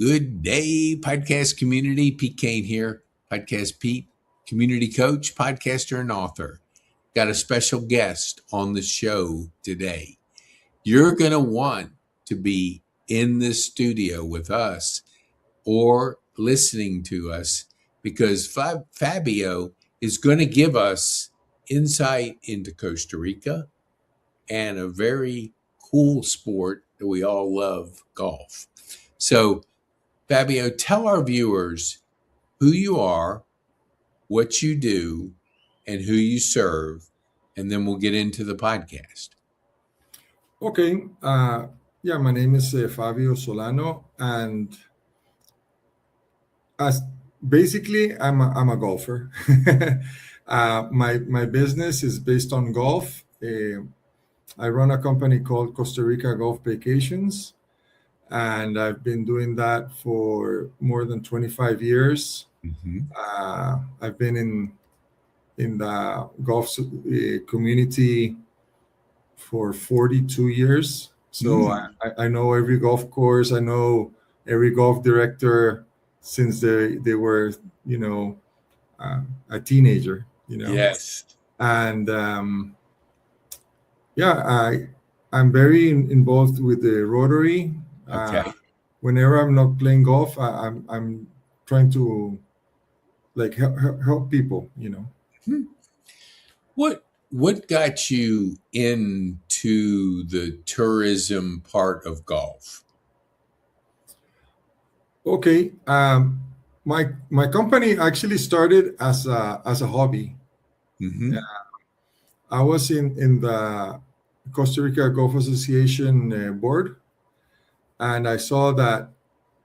Good day, podcast community. Pete Kane here, Podcast Pete, community coach, podcaster, and author. Got a special guest on the show today. You're going to want to be in this studio with us or listening to us because Fabio is going to give us insight into Costa Rica and a very cool sport that we all love, golf. So, Fabio, tell our viewers who you are, what you do, and who you serve, and then we'll get into the podcast. Okay. My name is Fabio Solano, and basically I'm a golfer. My business is based on golf. I run a company called Costa Rica Golf Vacations, and I've been doing that for more than 25 years. I've been in the golf community for 42 years. So I know every golf course. I know every golf director since they were, a teenager, Yes. And I'm very involved with the Rotary. Okay. Whenever I'm not playing golf, I'm trying to help people, What got you into the tourism part of golf? Okay. My company actually started as a hobby. I was in the Costa Rica Golf Association board, and I saw that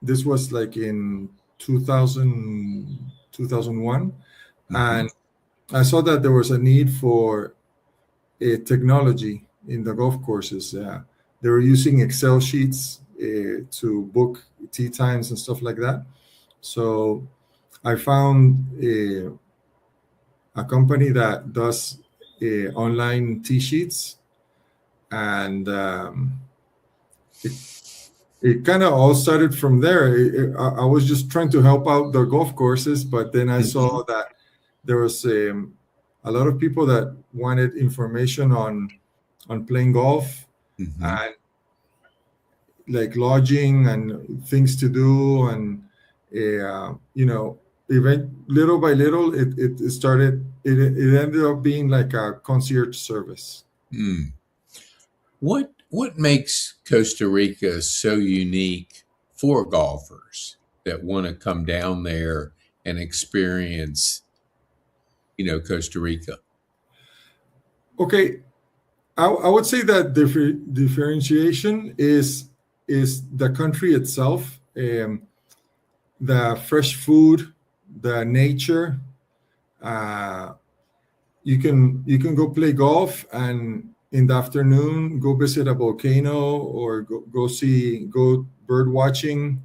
this was like in 2001, and I saw that there was a need for a technology in the golf courses. They were using Excel sheets to book tee times and stuff like that. So I found a company that does online tee sheets, and it kind of all started from there. I was just trying to help out the golf courses, but then I saw that there was a lot of people that wanted information on playing golf and like lodging and things to do, and little by little it started. It ended up being like a concierge service. What makes Costa Rica so unique for golfers that want to come down there and experience, Costa Rica? Okay, I would say that differentiation is the country itself, the fresh food, the nature. You can go play golf, and in the afternoon go visit a volcano or go bird watching,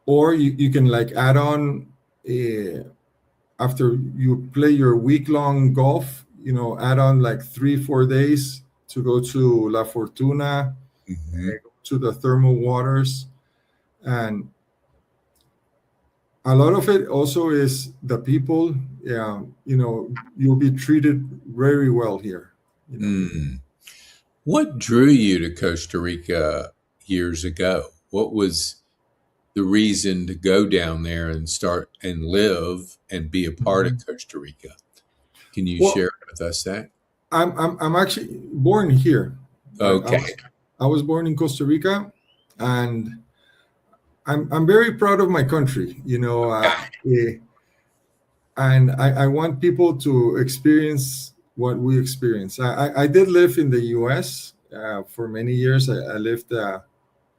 or you can add on after you play your week-long golf, add on 3-4 days to go to La Fortuna, to the thermal waters. And a lot of it also is the people. You'll be treated very well here. What drew you to Costa Rica years ago? What was the reason to go down there and start and live and be a part of Costa Rica? Can you share with us that? I'm actually born here. Okay. I was born in Costa Rica, and I'm very proud of my country. And I want people to experience what we experience. I did live in the U.S. For many years. I lived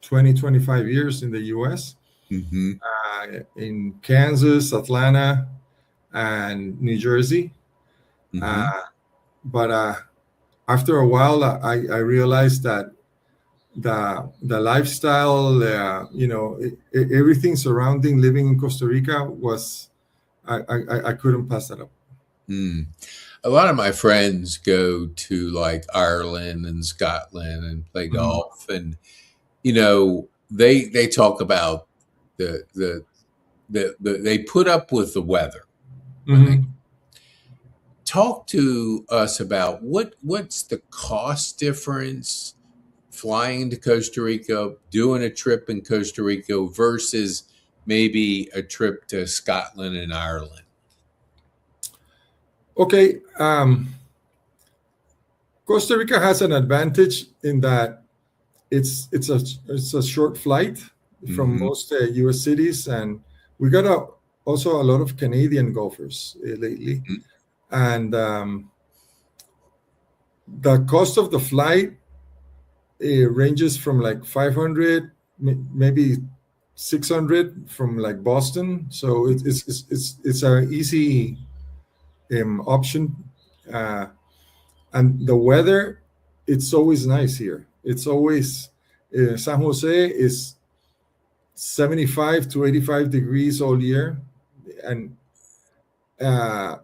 25 years in the U.S. In Kansas, Atlanta, and New Jersey. But after a while, I realized that the lifestyle, everything surrounding living in Costa Rica was, I couldn't pass that up. A lot of my friends go to Ireland and Scotland and play golf, and they talk about the they put up with the weather when they Mhm. talk to us about what's the cost difference flying to Costa Rica, doing a trip in Costa Rica versus maybe a trip to Scotland and Ireland. Okay, Costa Rica has an advantage in that it's a short flight from Mm-hmm. most U.S. cities, and we got also a lot of Canadian golfers lately, and the cost of the flight ranges from like 500, maybe 600 from like Boston. So it's an easy option, uh, and the weather, it's always nice here. It's always San Jose is 75 to 85 degrees all year, and uh,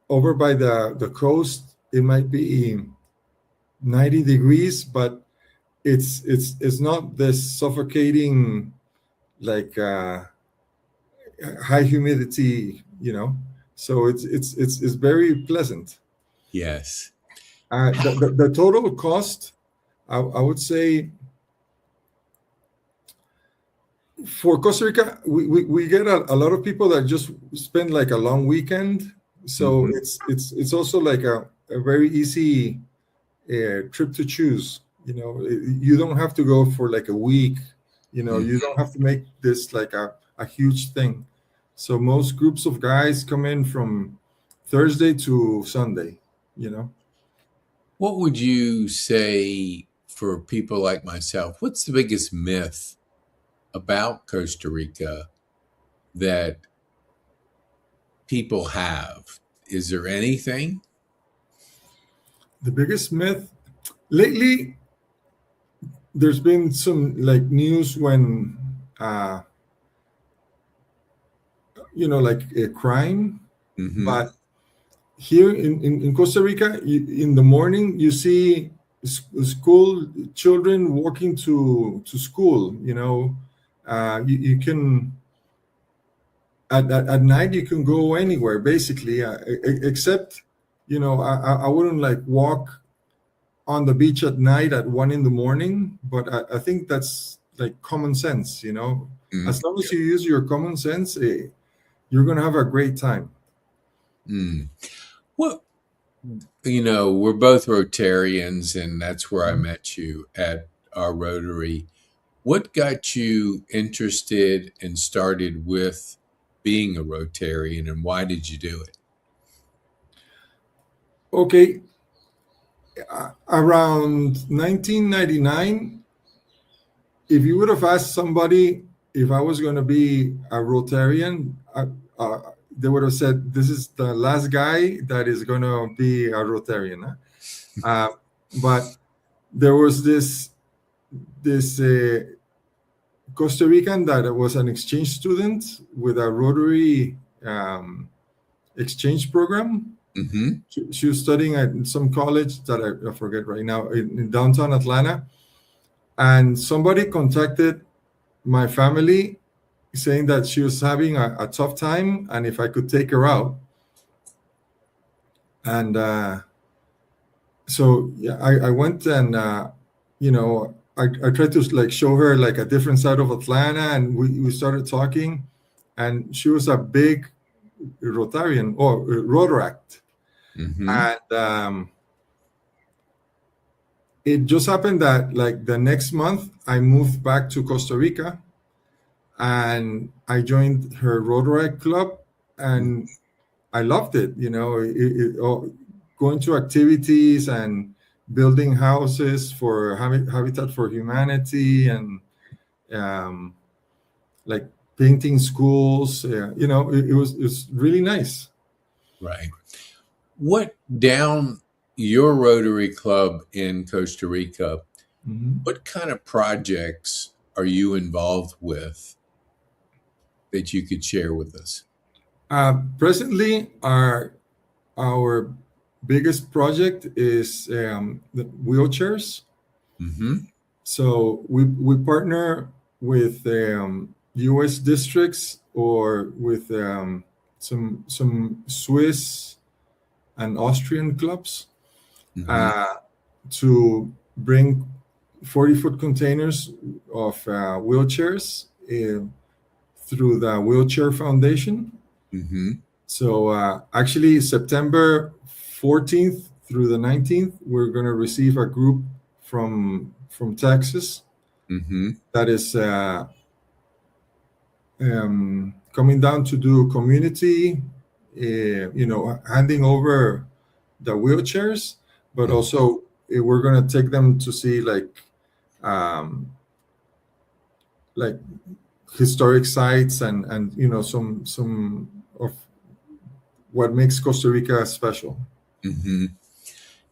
over by the coast it might be 90 degrees, but it's not this suffocating like high humidity, so it's very pleasant. Yes. The total cost, I would say, for Costa Rica, we get a lot of people that just spend like a long weekend, so Mm-hmm. it's also like a very easy trip to choose. You don't have to go for like a week. You don't have to make this like a huge thing. So most groups of guys come in from Thursday to Sunday. You know. What would you say for people like myself? What's the biggest myth about Costa Rica that people have? Is there anything? The biggest myth lately, there's been some like news when like a crime, Mm-hmm. but here in Costa Rica, in the morning you see school children walking to school. You can at night you can go anywhere basically, except I wouldn't like walk on the beach at night at 1 in the morning, but I think that's like common sense. As long as you use your common sense, you're gonna have a great time. Mm. Well, we're both Rotarians, and that's where I Mhm. met you at our Rotary. What got you interested and started with being a Rotarian, and why did you do it? Okay, around 1999, if you would have asked somebody if I was going to be a Rotarian, they would have said, "This is the last guy that is going to be a Rotarian." Huh? But there was this Costa Rican that was an exchange student with a Rotary exchange program. Mm-hmm. She was studying at some college that I forget right now in downtown Atlanta, and somebody contacted my family saying that she was having a tough time and if I could take her out. And so yeah, I went and I tried to like show her like a different side of Atlanta, and we started talking, and she was a big Rotarian or Rotaract. Mm-hmm. And it just happened that like the next month I moved back to Costa Rica, and I joined her Rotaract club, and I loved it. Going to activities and building houses for Habitat for Humanity, and um, like painting schools. It was really nice. Right. What down your Rotary Club in Costa Rica, Mhm. what kind of projects are you involved with that you could share with us? Presently, our biggest project is the wheelchairs. Mm-hmm. So we partner with U.S. districts or with some Swiss and Austrian clubs Mm-hmm. uh, to bring 40-foot containers of wheelchairs through the Wheelchair Foundation. Mm-hmm. So actually, September 14th through the 19th, we're going to receive a group from Texas Mm-hmm. that is coming down to do community, handing over the wheelchairs, but also we're going to take them to see um, like historic sites and some of what makes Costa Rica special. Mm-hmm.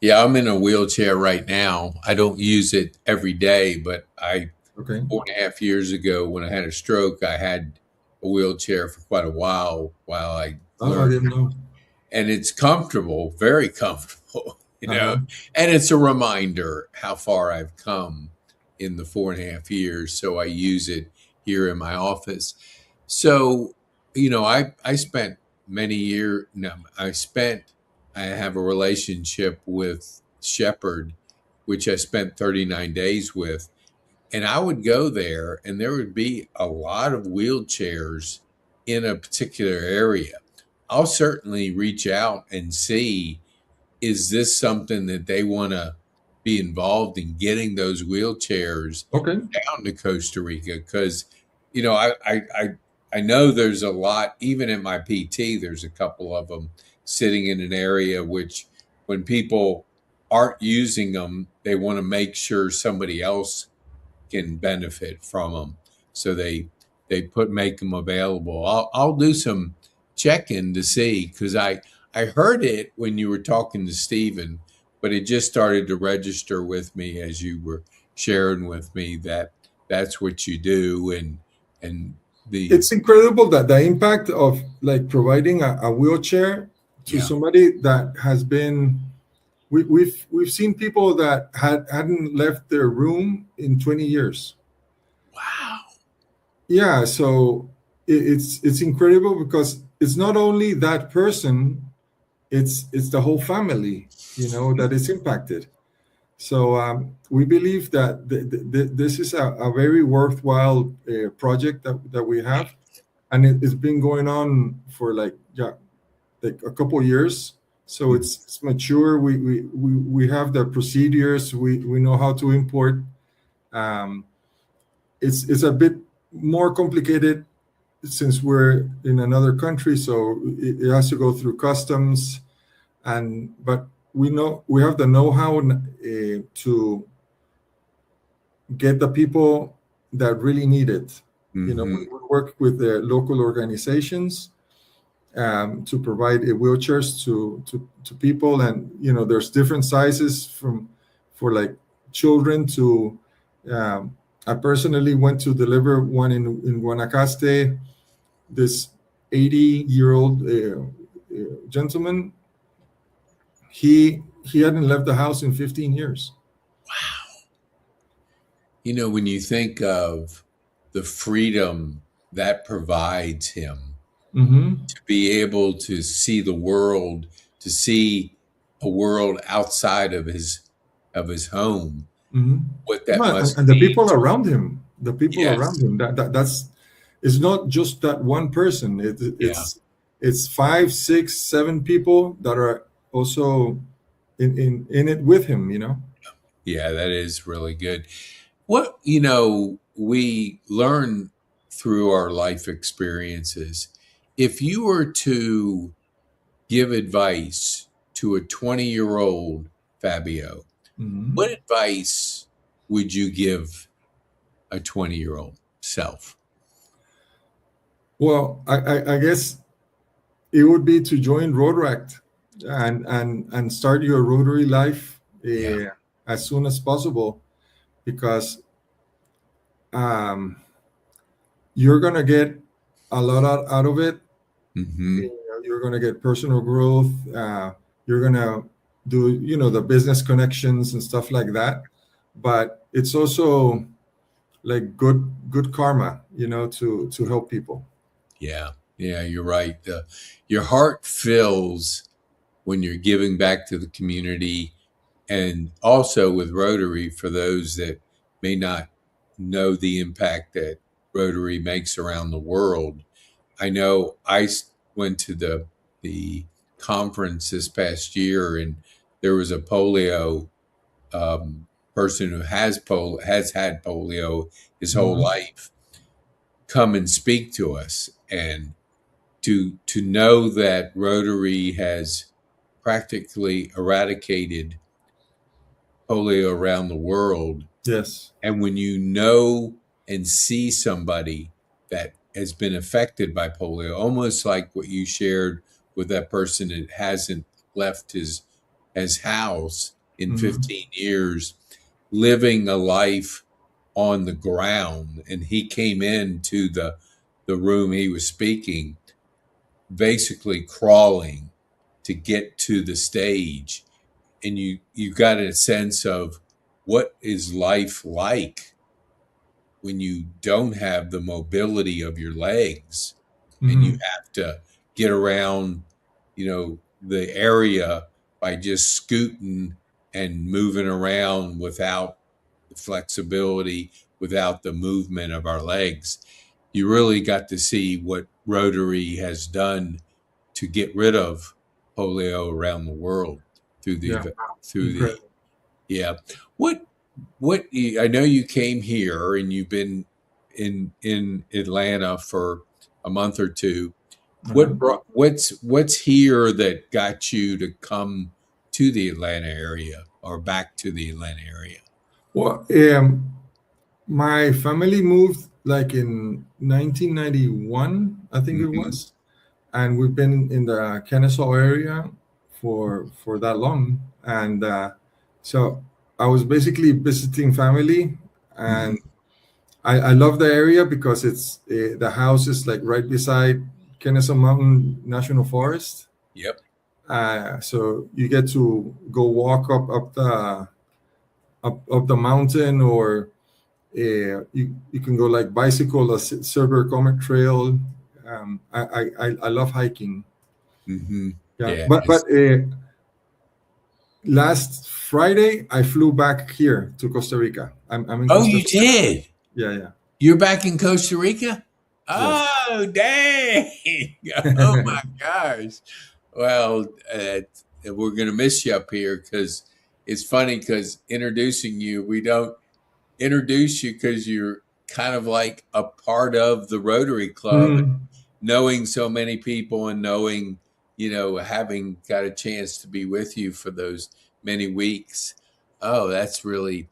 Yeah, I'm in a wheelchair right now. I don't use it every day, but I Okay. 4.5 years ago when I had a stroke, I had a wheelchair for quite a while I Oh, I learned. didn't know. And it's comfortable, very comfortable, Uh-huh. and it's a reminder how far I've come in the 4.5 years. So I use it here in my office. So, I spent many years, no, I have a relationship with Shepherd, which I spent 39 days with. And I would go there, and there would be a lot of wheelchairs in a particular area. I'll certainly reach out and see, is this something that they want to be involved in getting those wheelchairs Okay. down to Costa Rica? Because, I know there's a lot, even in my PT, there's a couple of them sitting in an area which, when people aren't using them, they want to make sure somebody else can benefit from them. So they make them available. I'll do some checking to see, because I heard it when you were talking to Stephen, but it just started to register with me as you were sharing with me that that's what you do, and the It's incredible that the impact of like providing a wheelchair to yeah. somebody that has been we've seen people that hadn't left their room in 20 years. Wow. Yeah, so it's incredible because it's not only that person, it's the whole family, that is impacted. So we believe that this is a very worthwhile project that we have, and it's been going on for like a couple years. So it's mature. We have the procedures. We know how to import. Um, it's a bit more complicated since we're in another country, so it has to go through customs, but we have the know-how to get the people that really need it. Mm-hmm. We work with the local organizations to provide wheelchairs to people, and there's different sizes for like children to. I personally went to deliver one in Guanacaste. This 80-year-old gentleman, he hadn't left the house in 15 years. When you think of the freedom that provides him Mm-hmm. to be able to see the world, to see a world outside of his home, Mm-hmm. what that No, must and the mean people to him. around him, Yes. that's it's not just that one person. Yeah. It's five, six, seven people that are also in it with him. Yeah, that is really good. What, we learn through our life experiences. If you were to give advice to a 20-year-old Fabio, Hmm. what advice would you give a 20-year-old self? Well, I guess it would be to join Rotaract and start your Rotary life Yeah. as soon as possible, because um, you're gonna get a lot out of it. Hmm. You're gonna get personal growth. You're gonna do the business connections and stuff like that. But it's also like good karma, to help people. Yeah, yeah, you're right. Your heart fills when you're giving back to the community, and also with Rotary, for those that may not know the impact that Rotary makes around the world. I know went to the conference this past year, and there was a polio um, person who has had polio his whole Hmm. life come and speak to us, and to know that Rotary has practically eradicated polio around the world. Yes. And when you know and see somebody that has been affected by polio, almost like what you shared with that person that hasn't left his house in Hmm. 15 years, living a life on the ground, and he came into the room he was speaking, basically crawling to get to the stage, and you got a sense of what is life like when you don't have the mobility of your legs and you Hmm. have to get around, the area by just scooting and moving around without the flexibility, without the movement of our legs. You really got to see what Rotary has done to get rid of polio around the world through Yeah. the Incredible. yeah. What I know you came here and you've been in Atlanta for a month or two. Uh-huh. What's here that got you to come to the Atlanta area or back to the Atlanta area? Well, my family moved like in 1991, I think it Hmm. was, and we've been in the Kennesaw area for that long. And so I was basically visiting family, and Hmm. I love the area because the house is like right beside Kennesaw Mountain National Forest. Yep. So you get to go walk up the mountain, or you can go like bicycle a Silver Comet Trail. I love hiking. Hmm. Yeah, Yeah. but last Friday I flew back here to Costa Rica. I'm in Oh, Costa you Rica now. did. Yeah, yeah, You're back in Costa Rica? yes. Oh, dang. Oh my gosh. Well, we're going to miss you up here because it's funny because introducing you, we don't introduce you because you're kind of like a part of the Rotary Club, Mhm. knowing so many people and knowing, having got a chance to be with you for those many weeks. Oh, that's really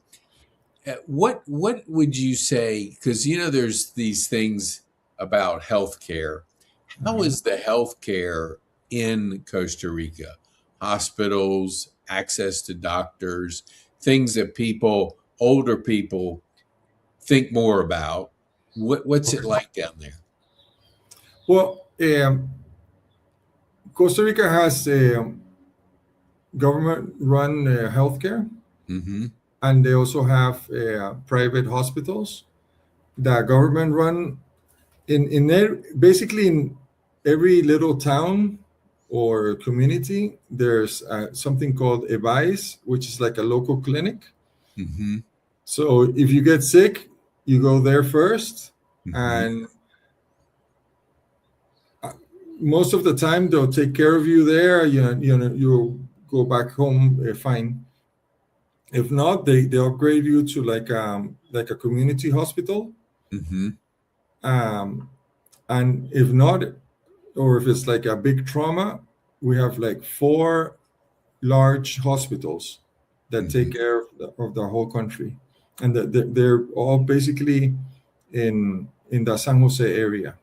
what would you say? Because there's these things about healthcare. How Uh-huh. is the healthcare in Costa Rica? Hospitals, access to doctors, things that older people, think more about. What's it Okay. like down there? Well, Costa Rica has government-run healthcare, Mm-hmm. and they also have private hospitals. The government-run basically in every little town or community, there's something called a vice, which is like a local clinic. Mm-hmm. So if you get sick, you go there first, Mm-hmm. and uh, most of the time they'll take care of you there. You'll go back home fine. If not, they upgrade you to like a community hospital. Mm-hmm. Um, and if not, or if it's like a big trauma, we have like four large hospitals that Mm-hmm. take care of the whole country, and they're all basically in the San Jose area.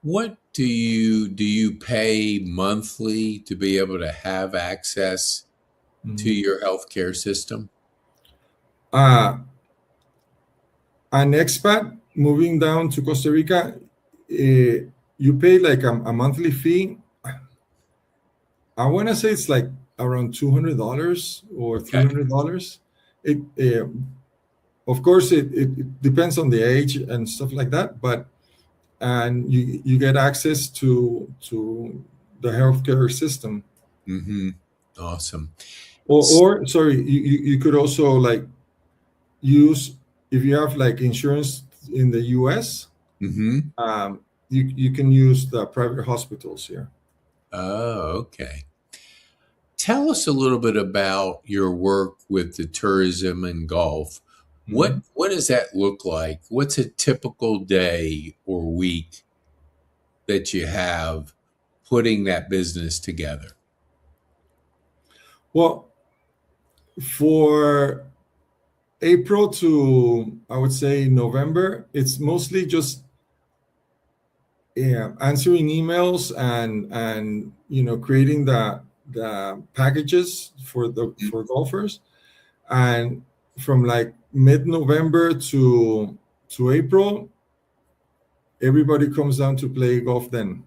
What do you pay monthly to be able to have access to Mhm. your healthcare system? Uh, an expat moving down to Costa Rica, you pay like a monthly fee. I want to say it's like around $200 or Okay. $300. It of course, it depends on the age and stuff like that, but and you get access to the healthcare system. Mm-hmm. Awesome. Or sorry, you could also like use, if you have like insurance in the US, Mm-hmm. you can use the private hospitals here. Oh, okay. Tell us a little bit about your work with the tourism and golf. Mhm. What does that look like? What's a typical day or week that you have putting that business together? Well, for April to, I would say, November, it's mostly just, yeah, answering emails and creating the packages for golfers. And from like mid-November to April, everybody comes down to play golf. Then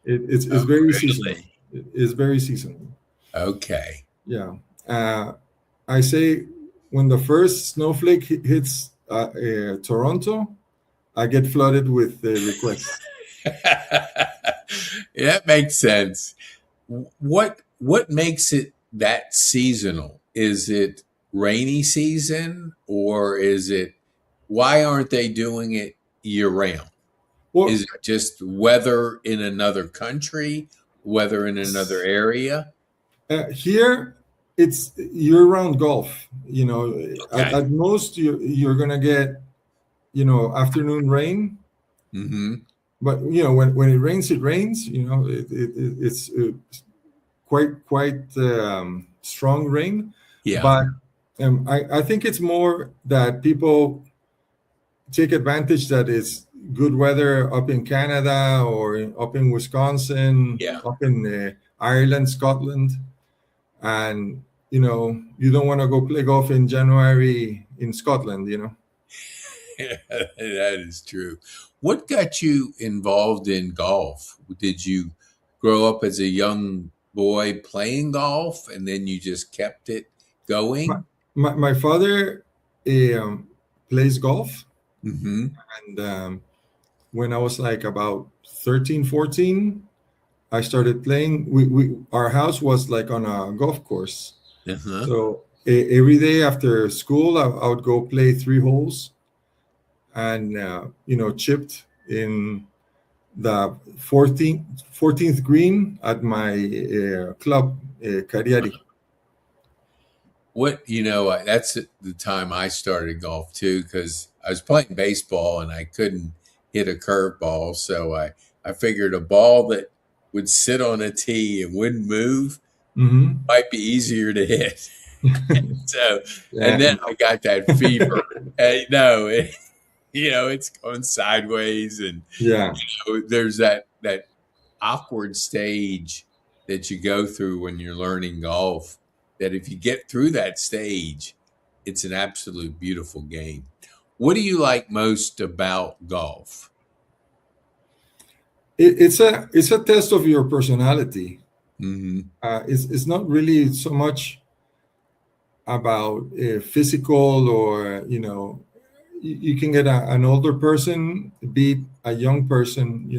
it's Oh, very seasonal. really? It's very seasonal. Okay. Yeah. I say when the first snowflake hits Toronto, I get flooded with requests. That makes sense. What makes it that seasonal? Is it rainy season or is it why aren't they doing it year round? Is Well, it just weather in another country, weather in another area? here it's year-round golf. Okay. At most you're gonna get afternoon rain, Mm-hmm. but when it rains, it rains. It's quite strong rain, Yeah. but I think it's more that people take advantage that it's good weather up in Canada or up in Wisconsin, Yeah. up in Ireland, Scotland, and you don't want to go play golf in January in Scotland. That is true. What got you involved in golf? Did you grow up as a young boy playing golf and then you just kept it My going? my father plays golf, Mm-hmm. and when I was like about 13, 14, I started playing. Our house was like on a golf course. Uh-huh. So every day after school, I would go play 3 holes and chipped in the 14th green at my club, Cariari. That's the time I started golf too, because I was playing baseball and I couldn't hit a curveball. So I figured a ball that would sit on a tee and wouldn't move Hmm. might be easier to hit. So, and Yeah, then I got that fever. Hey, no, it's going sideways, and yeah, there's that awkward stage that you go through when you're learning golf. That if you get through that stage, it's an absolute beautiful game. What do you like most about golf? it's a test of your personality. Hmm. It's not really so much about physical, or you can get an older person beat a young person,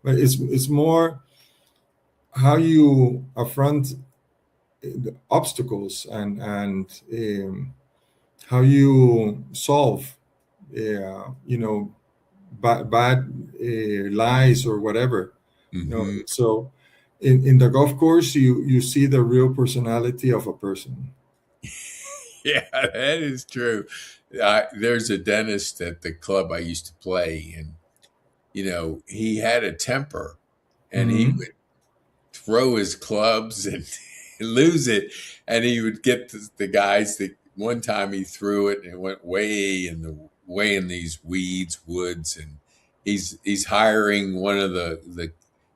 but it's more how you affront the obstacles, and how you solve bad lies or whatever. Hmm. So in the golf course, you see the real personality of a person. Yeah, that is true. There's a dentist at the club I used to play, and he had a temper, and he Hmm. would throw his clubs and lose it, and he would get the guys that one time he threw it and it went way in these weeds woods, and he's hiring one of the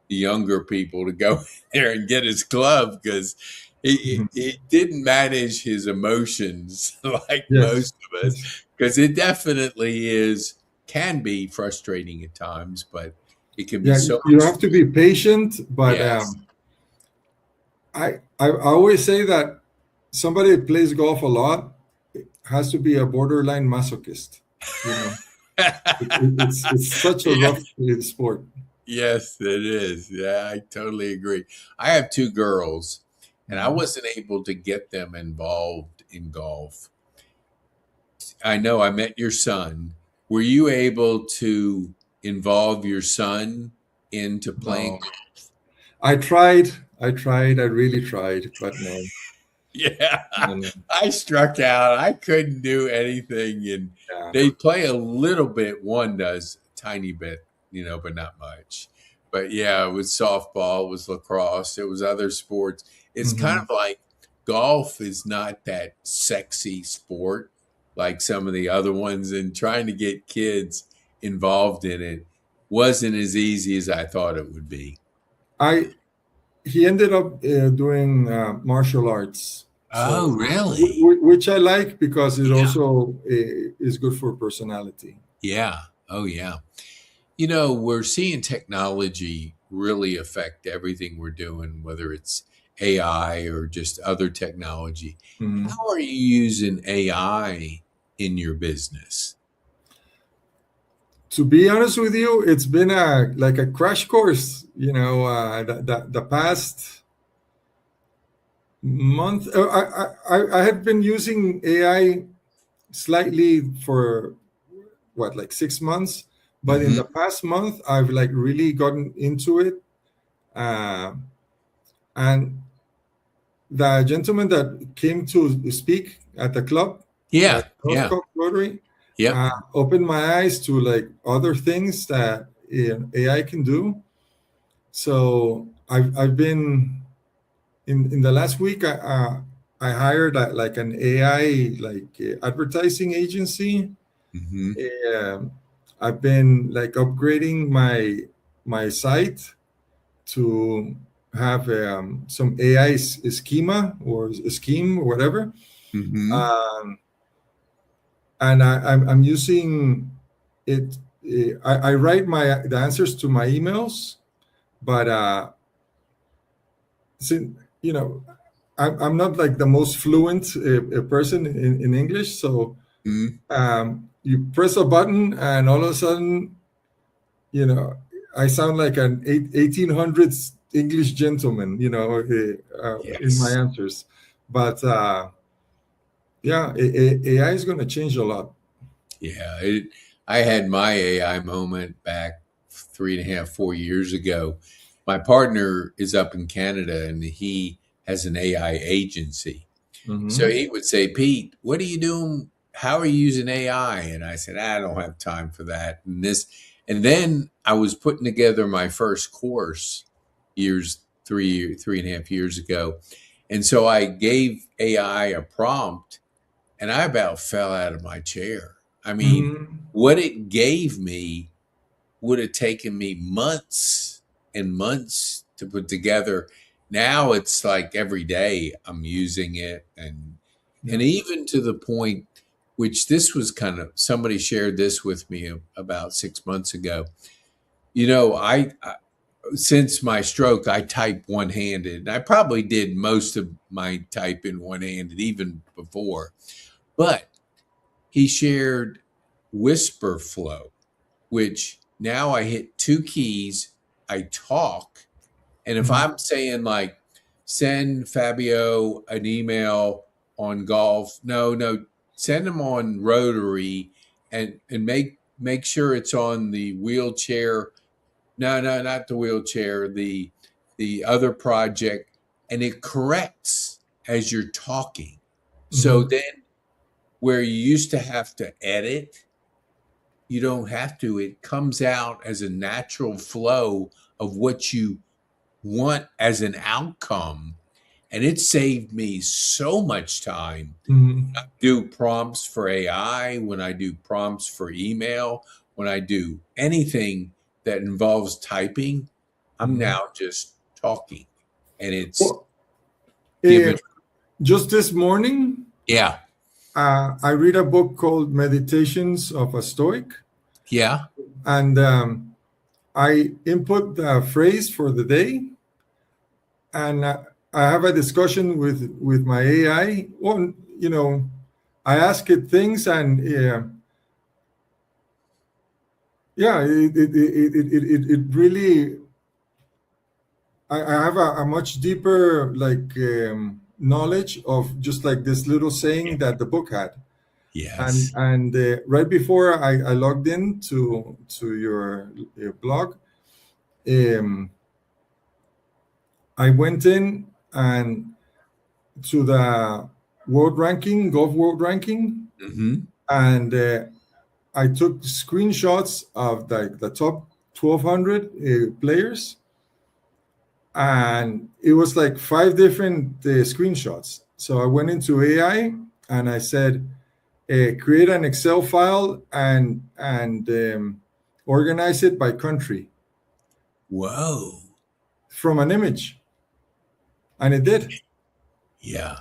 younger people to go in there and get his glove because he didn't manage his emotions like Yes. most of us, Yes. because it definitely can be frustrating at times, but it can be Yeah, so you much have to fun. be patient, but Yes. I always say that somebody that plays golf a lot has to be a borderline masochist. You know, it's such a rough sport. Yes, it is. Yeah, I totally agree. I have two girls, and I Mhm. wasn't able to get them involved in golf. I know I met your son. Were you able to involve your son into playing? No, I tried. I really tried, but no, Yeah, no, no. I struck out. I couldn't do anything, and Yeah. they play a little bit. One does a tiny bit, but not much. But yeah, it was softball, it was lacrosse, it was other sports. It's kind Hmm. of like golf is not that sexy sport like some of the other ones, and trying to get kids involved in it wasn't as easy as I thought it would be. I He ended up doing martial arts, Oh, so really? which I like because it Yeah. also is good for personality. Yeah. Oh, yeah. We're seeing technology really affect everything we're doing, whether it's AI or just other technology. Mhm. How are you using AI in your business? To be honest with you, it's been a crash course. The past month, I had been using AI slightly for what, like 6 months, but in Hmm. the past month, I've like really gotten into it. Uh, and the gentleman that came to speak at the club Yeah. at Yeah. Northcote Rotary Yep. opened my eyes to like other things that AI can do. So I've been in the last week. I hired like an AI advertising agency. Hmm. Um, I've been like upgrading my site to have some AI schema or scheme or whatever. Hmm. Um, and I'm using it. I write the answers to my emails, but since I'm not like the most fluent person in English, so Hmm. you press a button and all of a sudden, you know, I sound like an 1800s English gentleman, in my Yes. answers. But yeah, AI is going to change a lot. Yeah. I had my AI moment back 3.5, 4 years ago. My partner is up in Canada and he has an AI agency. So Hmm. he would say, Pete, what are you doing? How are you using AI? And I said, I don't have time for that. And then I was putting together my first course years, 3.5 years ago. And so I gave AI a prompt and I about fell out of my chair. I mean, Hmm. what it gave me would have taken me months and months to put together. Now it's like every day I'm using it, and Yeah. even to the point which this was kind of somebody shared this with me about 6 months ago. I since my stroke I type one-handed. I probably did most of my typing one-handed even before, but he shared whisper flow, which now I hit two keys, I talk, and if Hmm. I'm saying like send Fabio an email on golf, no, no, send him on Rotary and make sure it's on the wheelchair. No, no, not the wheelchair, the other project, and it corrects as you're talking. So Hmm. then where you used to have to edit, you don't have to. It comes out as a natural flow of what you want as an outcome. And it saved me so much time. Hmm. Do prompts for AI, when I do prompts for email, when I do anything that involves typing, I'm Hmm. now just talking and it's Well, given. just this morning, Yeah. I read a book called Meditations of a Stoic, Yeah. and I input the phrase for the day, and I have a discussion with my AI. Well, I ask it things, and yeah, it really. I have a much deeper like knowledge of just like this little saying that the book had. Yes. And right before I logged in to your blog, um, I went in and to the world ranking, golf world ranking, Hmm. and I took screenshots of the top 1,200 players, and it was like five different screenshots. So I went into AI and I said, create an Excel file and organize it by country Whoa. from an image, and it did. Yeah.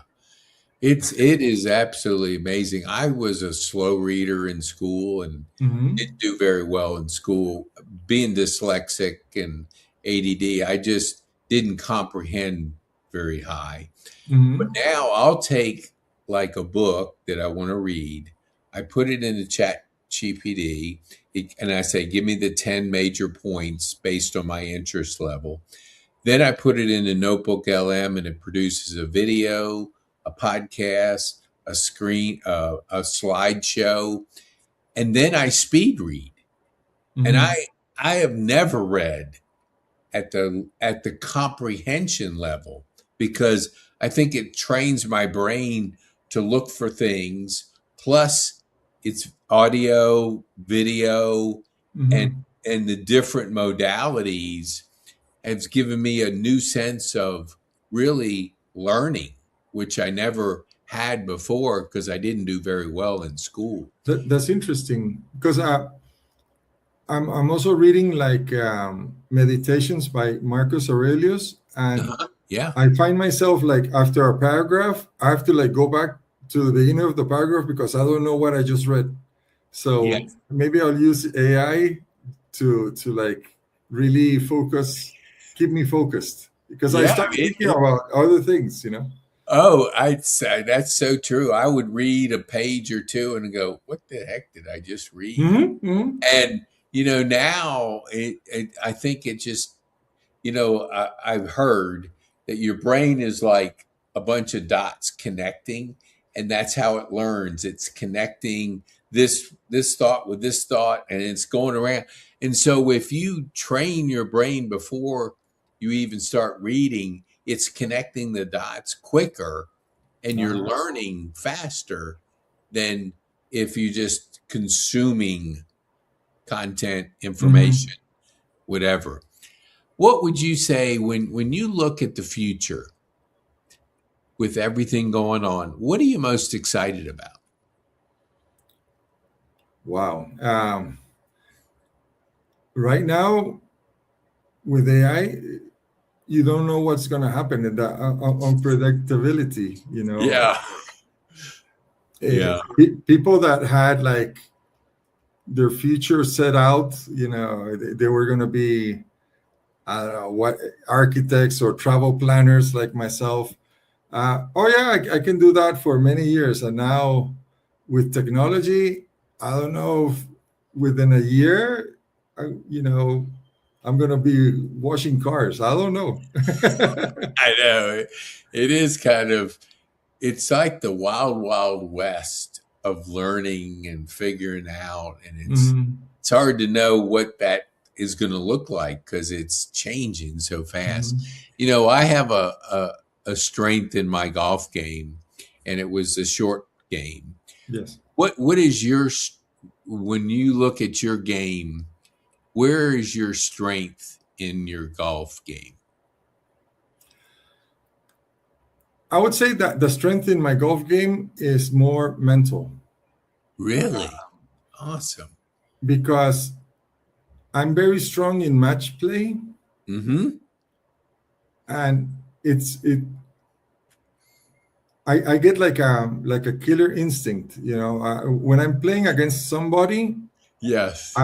It is absolutely amazing. I was a slow reader in school and Hmm. didn't do very well in school. Being dyslexic and ADD, I just didn't comprehend very high. But Hmm. now I'll take like a book that I want to read. I put it in the chat GPT and I say, give me the 10 major points based on my interest level. Then I put it in a Notebook LM and it produces a video, a podcast, a screen, a slideshow, and then I speed read. And Hmm. I have never read at the comprehension level because I think it trains my brain to look for things. Plus, it's audio, video, and Hmm. and the different modalities has given me a new sense of really learning, which I never had before because I didn't do very well in school. That's interesting because I'm also reading like meditations by Marcus Aurelius, and Uh-huh. Yeah. I find myself like after a paragraph, I have to like go back to the beginning of the paragraph because I don't know what I just read. Yeah. So maybe I'll use AI to like really focus, keep me focused because I Yeah. start thinking about other things, you know. Oh, I'd say that's so true. I would read a page or two and go, "What the heck did I just read?" Hmm. Hmm. And now I think it just I've heard that your brain is like a bunch of dots connecting, and that's how it learns. It's connecting this thought with this thought, and it's going around. And so, if you train your brain before you even start reading, it's connecting the dots quicker, and you're Uh-huh. learning faster than if you just consuming content, Hmm. information, whatever. What would you say when you look at the future with everything going on? What are you most excited about? Wow. Right now with AI, you don't know what's going to happen in the unpredictability. You know, Yeah, yeah, people that had like their future set out, you know, they were going to be, I don't know what, architects or travel planners like myself. Oh yeah, I can do that for many years, and now with technology, I don't know if within a year, you know, I'm going to be washing cars. I don't know. I know. It is kind of it's like the wild wild west of learning and figuring out, and Mhm. it's hard to know what that is going to look like because it's changing so fast. Mhm. I have a strength in my golf game, and it was a short game. Yes. What is when you look at your game? Where is your strength in your golf game? I would say that the strength in my golf game is more mental Really awesome. because I'm very strong in match play, Mm-hmm. and it I get like a killer instinct, you know. When I'm playing against somebody, Yes.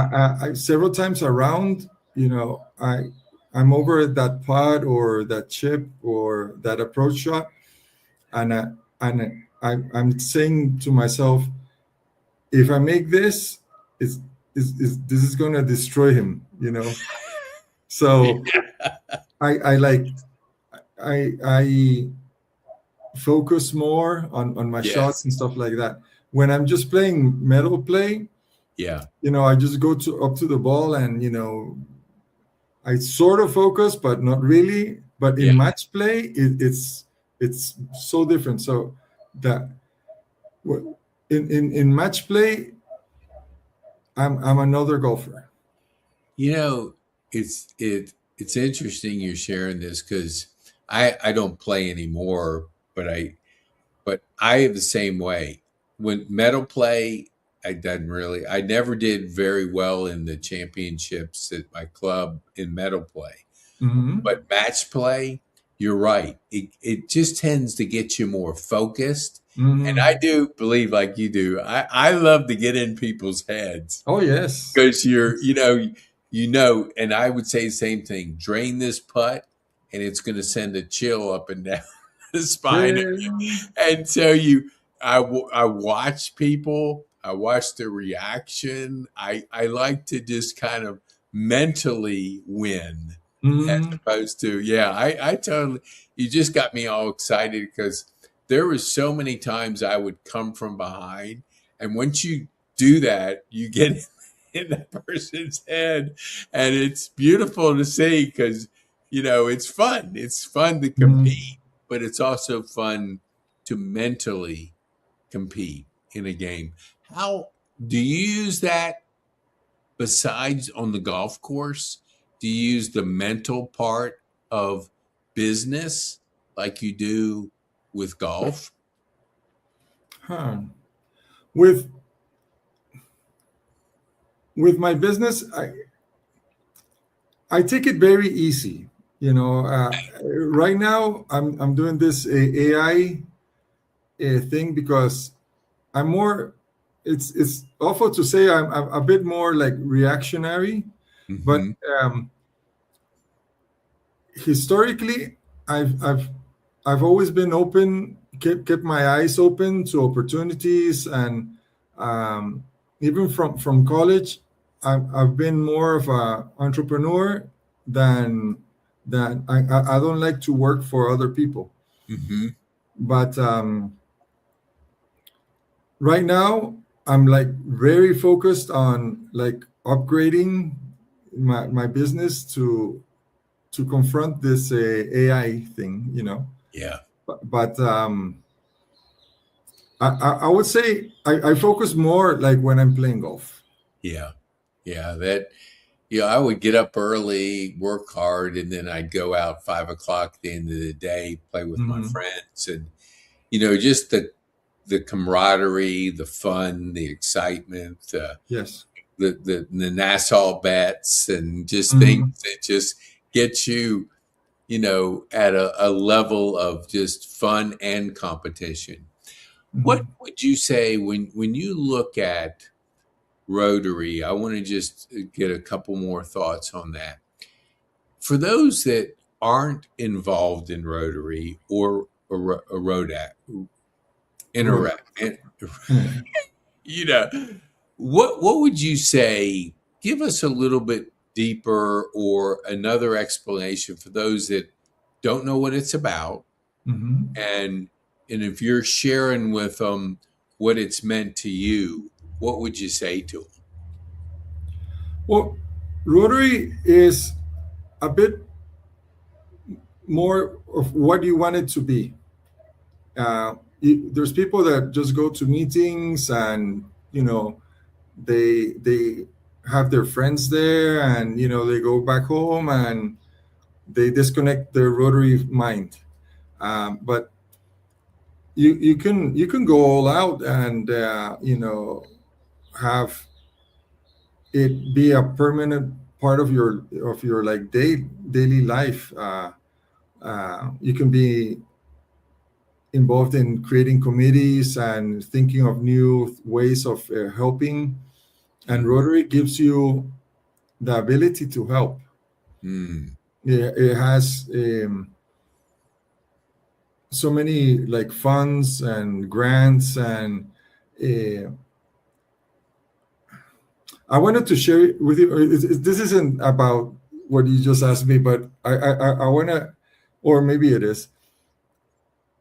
several times around, you know, I'm over that putt or that chip or that approach shot, and I'm saying to myself, if I make this, it's this is going to destroy him, you know. So I like I focus more on my shots Yes. and stuff like that. When I'm just playing metal play, Yeah. you know, I just go to up to the ball, and you know, I sort of focus, but not really. But Yeah. in match play, it's so different. So that in match play, I'm another golfer. You know, it's interesting you're sharing this because I don't play anymore, but I am the same way. When metal play, I never did very well in the championships at my club in metal play. Hmm. But match play, you're right. It just tends to get you more focused. And I Hmm. do believe, like you do, I love to get in people's heads Oh yes. because and I would say the same thing. Drain this putt, and it's going to send a chill up and down the spine. Yeah. And so I watch people. I watch the reaction. I like to just kind of mentally win as Hmm. opposed to, yeah, I totally, you just got me all excited because there was so many times I would come from behind. And once you do that, you get in that person's head. And it's beautiful to see because, it's fun. It's fun to Hmm. compete, but it's also fun to mentally compete in a game. How do you use that besides on the golf course? Do you use the mental part of business like you do with golf? Huh. With with my business, I take it very easy. You know, right now I'm doing this AI thing because I'm more. It's awful to say I'm a bit more like reactionary, but Hmm. historically I've always been open, kept my eyes open to opportunities, and um, even from college, I've been more of a entrepreneur than I don't like to work for other people. Hmm. But right now, I'm like very focused on like upgrading my business to confront this AI thing, you know. Yeah. But I would say I focus more like when I'm playing golf. Yeah. Yeah. I would get up early, work hard, and then I'd go out 5 o'clock at the end of the day, play with my Hmm. friends. And, just the camaraderie, the fun, the excitement, Yes. the Nassau bets and just things Hmm. that just get you, at a level of just fun and competition. What Hmm. would you say when you look at Rotary? I want to just get a couple more thoughts on that. For those that aren't involved in Rotary or a Rodat, Rhoda. interact, you know, what would you say? Give us a little bit deeper or another explanation for those that don't know what it's about, Hmm. and if you're sharing with them what it's meant to you, what would you say to them? Well, Rotary is a bit more of what you want it to be. There's people that just go to meetings, and you know they have their friends there, and you know they go back home and they disconnect their Rotary mind. But you can go all out, and have it be a permanent part of your like daily life. You can be involved in creating committees and thinking of new ways of helping, and Mm, Rotary gives you the ability to help. mm, It has so many like funds and grants, and uh, I wanted to share it with you. This isn't about what you just asked me, but I want to, or maybe it is.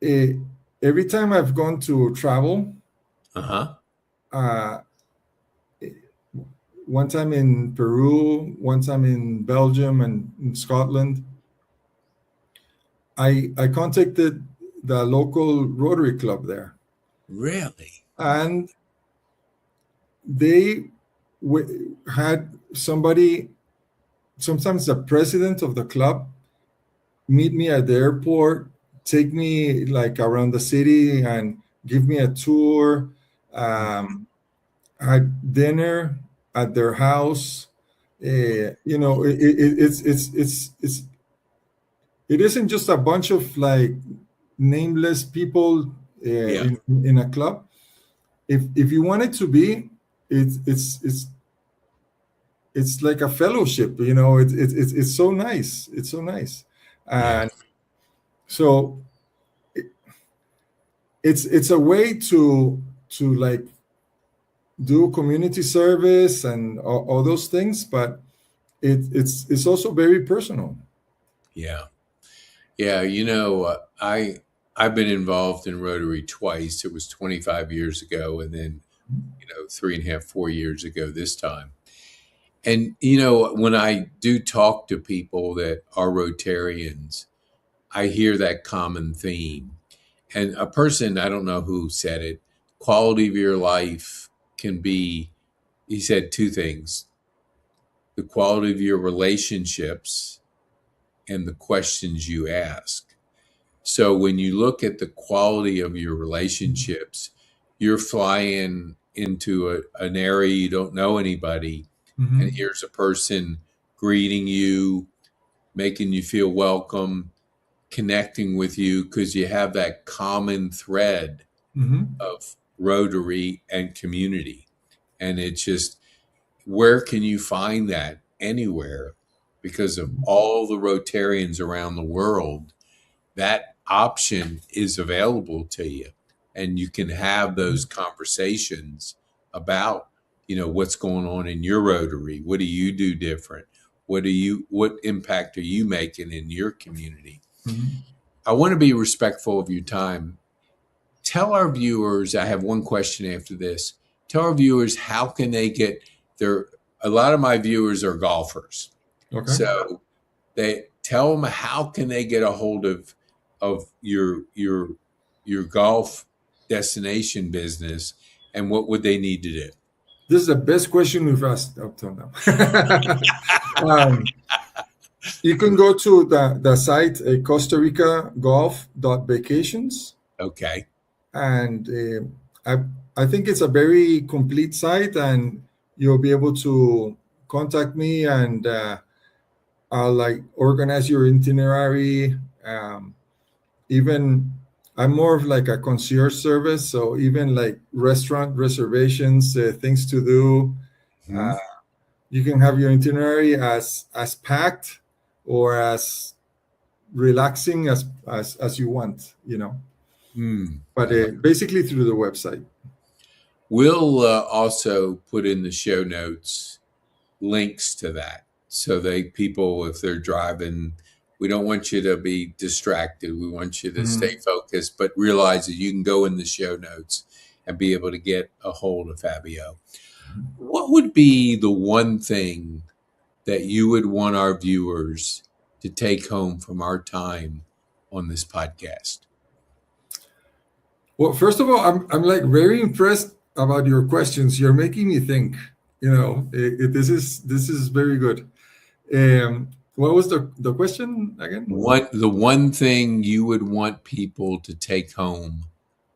Uh, every time I've gone to travel, Uh-huh. uh, one time in Peru, one time in Belgium and in Scotland, I contacted the local Rotary Club there, Really? and they had somebody, sometimes the president of the club, meet me at the airport, take me like around the city and give me a tour. Mhm. Had dinner at their house. You know, it isn't just a bunch of like nameless people Yeah. in a club. If you want it to be, it's like a fellowship. You know, it's so nice. It's so nice, Yeah. and so it's a way to like do community service and all those things, but it's also very personal. Yeah. Yeah. I've been involved in Rotary twice. It was 25 years ago, and then 3.5, 4 years ago this time. And when I do talk to people that are Rotarians, I hear that common theme. And a person, I don't know who said it, quality of your life can be, he said two things: the quality of your relationships and the questions you ask. So when you look at the quality of your relationships, you're flying into an area you don't know anybody, and Hmm. here's a person greeting you, making you feel welcome, connecting with you because you have that common thread Hmm. of Rotary and community. And it's just, where can you find that? Anywhere, because of all the Rotarians around the world, that option is available to you. And you can have those conversations about, what's going on in your Rotary. What do you do different? What impact are you making in your community? Hmm. I want to be respectful of your time. Tell our viewers, I have one question after this. Tell our viewers, how can they get their, a lot of my viewers are golfers. Okay. So they tell them, how can they get a hold of your golf destination business, and what would they need to do? This is the best question we've asked up till now. um, you can go to the site Costa Rica Golf.vacations, Okay. and I think it's a very complete site, and you'll be able to contact me, and I'll like organize your itinerary. Even I'm more of like a concierge service, so even like restaurant reservations, things to do. Hmm. Uh, you can have your itinerary as packed or as relaxing as you want, you know. But I basically through the website. We'll also put in the show notes links to that, so they people, if they're driving, we don't want you to be distracted. We want you to stay Mhm. focused, but realize that you can go in the show notes and be able to get a hold of Fabio. What would be the one thing that you would want our viewers to take home from our time on this podcast? Well, first of all, I'm like very impressed about your questions. You're making me think. You know, this is very good. What was the question again? The one thing you would want people to take home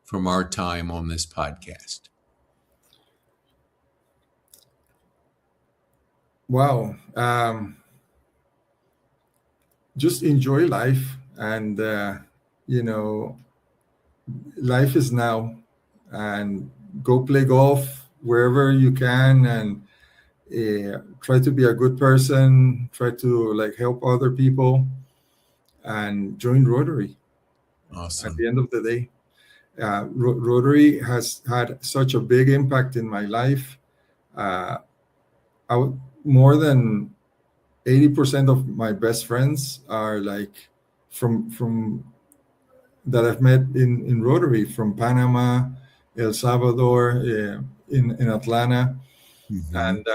from our time on this podcast? Wow. Just enjoy life, and you know, life is now, and go play golf wherever you can, and try to be a good person. Try to like help other people, and join Rotary. at Awesome. the end of the day. Rotary has had such a big impact in my life. Uh, More than 80% of my best friends are like from that I've met in Rotary, from Panama, El Salvador, in Atlanta, Hmm. and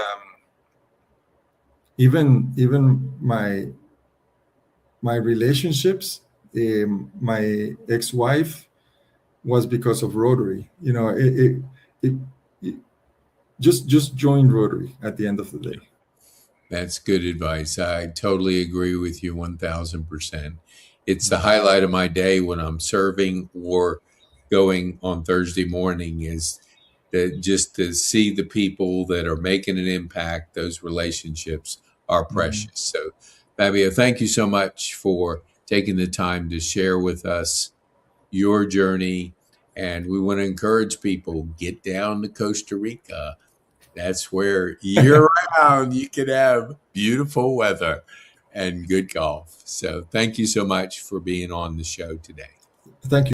even my relationships. My ex-wife was because of Rotary. It just join Rotary at the end of the day. That's good advice. I totally agree with you 1000%. It's the highlight of my day when I'm serving or going on Thursday morning is that just to see the people that are making an impact, those relationships are Mhm. precious. So, Fabio, thank you so much for taking the time to share with us your journey. And we want to encourage people get down to Costa Rica. That's where year round you can have beautiful weather and good golf. So thank you so much for being on the show today. Thank you.